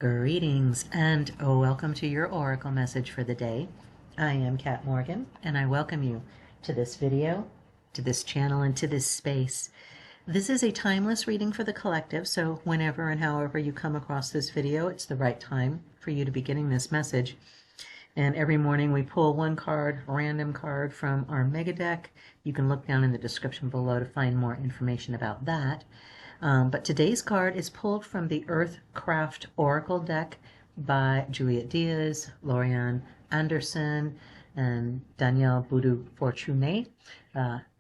Greetings and welcome to your Oracle message for the day. I am Kat Morgan and I welcome you to this video, to this channel, and to this space. This is a timeless reading for the collective, so whenever and however you come across this video, it's the right time for you to be getting this message. And every morning we pull one card, random card from our mega deck. You can look down in the description below to find more information about that. But today's card is pulled from the Earthcraft Oracle deck by Juliet Diaz, Lorianne Anderson, and Danielle Boudou Fortuné,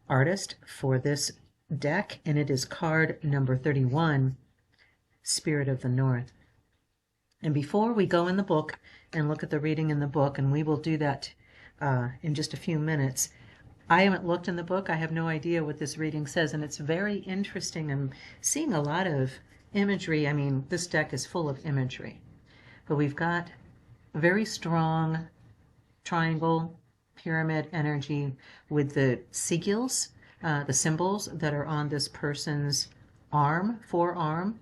artist for this deck, and it is card number 31, Spirit of the North. And before we go in the book and look at the reading in the book, and we will do that in just a few minutes, I haven't looked in the book. I have no idea what this reading says, and it's very interesting. I'm seeing a lot of imagery. I mean, this deck is full of imagery. But we've got very strong triangle, pyramid energy with the sigils, the symbols that are on this person's arm, forearm.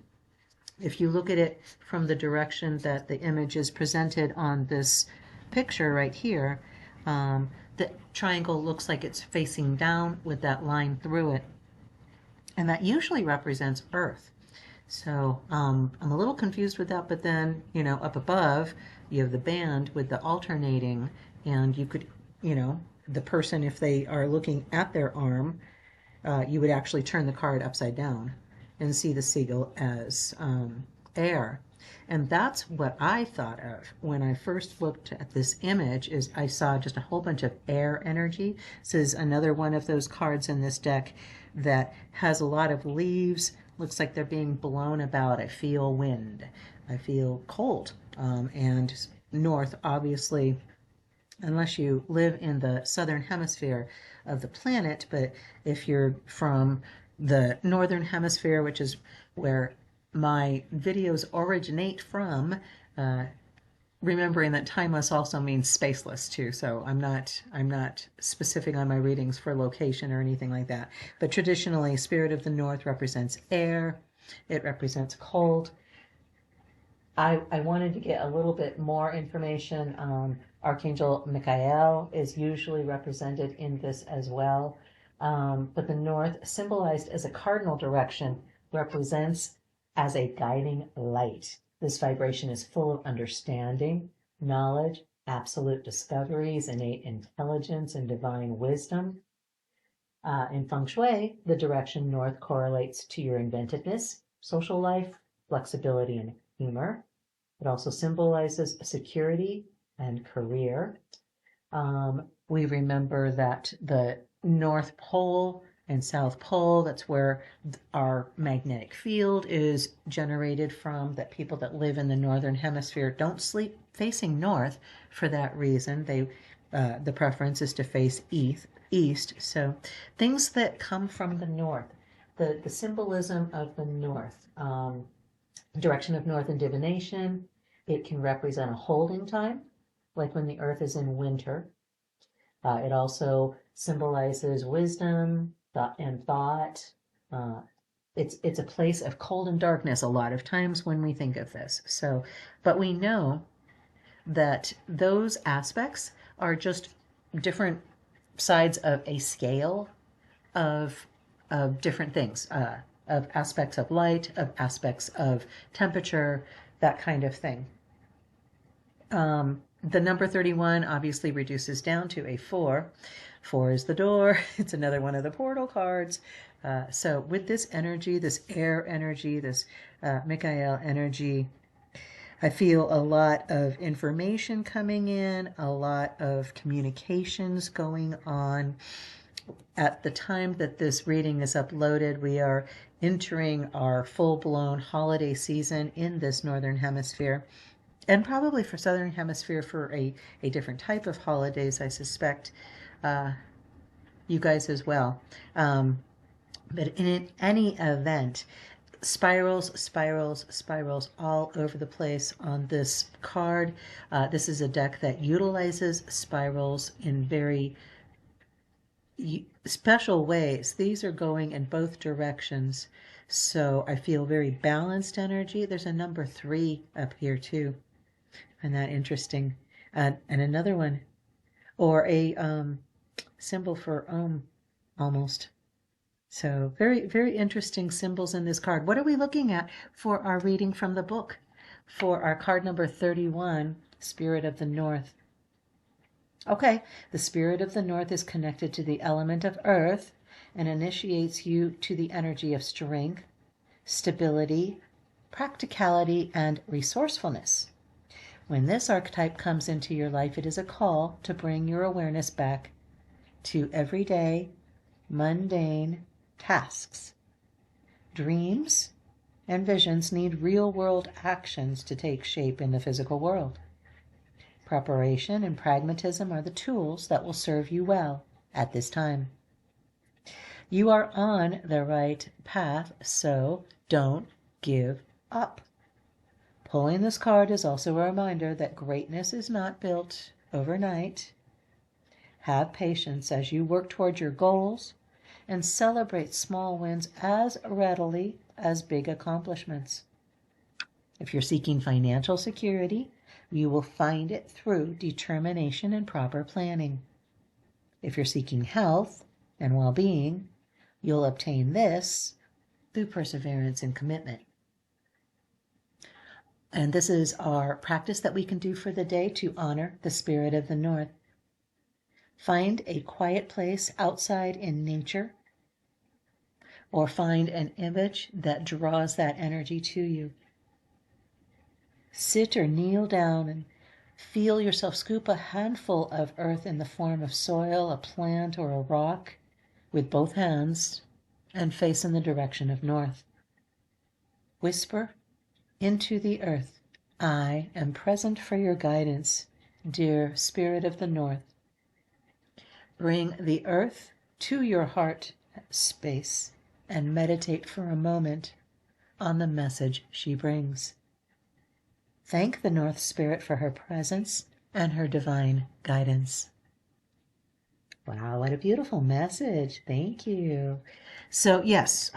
If you look at it from the direction that the image is presented on this picture right here, the triangle looks like it's facing down with that line through it. And that usually represents Earth. So I'm a little confused with that, but then, up above, you have the band with the alternating, and you could, the person, if they are looking at their arm, you would actually turn the card upside down and see the seagull as air. And that's what I thought of when I first looked at this image. Is I saw just a whole bunch of air energy. This is another one of those cards in this deck that has a lot of leaves. Looks like they're being blown about. I feel wind. I feel cold. And north, obviously, unless you live in the southern hemisphere of the planet, but if you're from the northern hemisphere, which is where my videos originate from, remembering that timeless also means spaceless too, so I'm not specific on my readings for location or anything like that. But traditionally, Spirit of the North represents air. It represents cold. I wanted to get a little bit more information. Archangel Michael is usually represented in this as well. But the north, symbolized as a cardinal direction, represents as a guiding light. This vibration is full of understanding, knowledge, absolute discoveries, innate intelligence, and divine wisdom. In Feng Shui, the direction north correlates to your inventiveness, social life, flexibility, and humor. It also symbolizes security and career. We remember that the North Pole and South Pole, that's where our magnetic field is generated from, that people that live in the northern hemisphere don't sleep facing north for that reason. The preference is to face east. So things that come from the north, the symbolism of the north, direction of north in divination, it can represent a holding time, like when the earth is in winter. It also symbolizes wisdom and thought. It's a place of cold and darkness a lot of times when we think of this. So, but we know that those aspects are just different sides of a scale of different things, of aspects of light, of aspects of temperature, that kind of thing. The number 31 obviously reduces down to a 4. 4 is the door. It's another one of the portal cards. So with this energy, this air energy, this Michael energy, I feel a lot of information coming in, a lot of communications going on. At the time that this reading is uploaded, we are entering our full-blown holiday season in this northern hemisphere. And probably for southern hemisphere for a different type of holidays, I suspect, you guys as well. But in any event, spirals all over the place on this card. This is a deck that utilizes spirals in very special ways. These are going in both directions. So I feel very balanced energy. There's a number 3 up here too. Isn't that interesting? And another one, or a symbol for almost. So very, very interesting symbols in this card. What are we looking at for our reading from the book? For our card number 31, Spirit of the North. Okay, the Spirit of the North is connected to the element of earth and initiates you to the energy of strength, stability, practicality, and resourcefulness. When this archetype comes into your life, it is a call to bring your awareness back to everyday, mundane tasks. Dreams and visions need real-world actions to take shape in the physical world. Preparation and pragmatism are the tools that will serve you well at this time. You are on the right path, so don't give up. Pulling this card is also a reminder that greatness is not built overnight. Have patience as you work toward your goals and celebrate small wins as readily as big accomplishments. If you're seeking financial security, you will find it through determination and proper planning. If you're seeking health and well-being, you'll obtain this through perseverance and commitment. And this is our practice that we can do for the day to honor the Spirit of the North. Find a quiet place outside in nature, or find an image that draws that energy to you. Sit or kneel down and feel yourself scoop a handful of earth in the form of soil, a plant, or a rock with both hands and face in the direction of north. Whisper into the earth, "I am present for your guidance, dear Spirit of the North." Bring the earth to your heart space and meditate for a moment on the message she brings. Thank the North Spirit for her presence and her divine guidance. Wow, what a beautiful message. Thank you. So yes,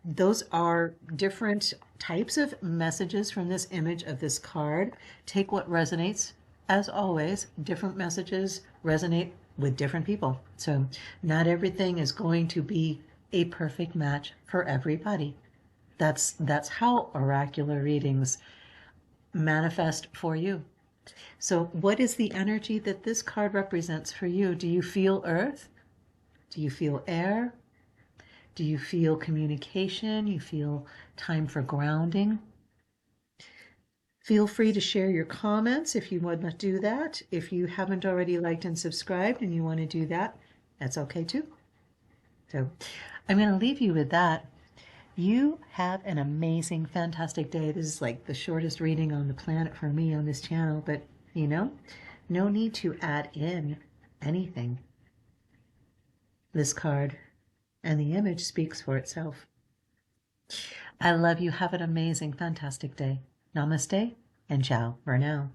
those are different types of messages from this image of this card. Take what resonates. As always, different messages resonate with different people. So not everything is going to be a perfect match for everybody. That's how oracular readings manifest for you. So what is the energy that this card represents for you? Do you feel earth? Do you feel air? Do you feel communication? You feel time for grounding? Feel free to share your comments if you want to do that. If you haven't already liked and subscribed and you want to do that, that's okay too. So I'm going to leave you with that. You have an amazing, fantastic day. This is like the shortest reading on the planet for me on this channel, but you know, no need to add in anything. This card and the image speaks for itself. I love you. Have an amazing, fantastic day. Namaste and ciao for now.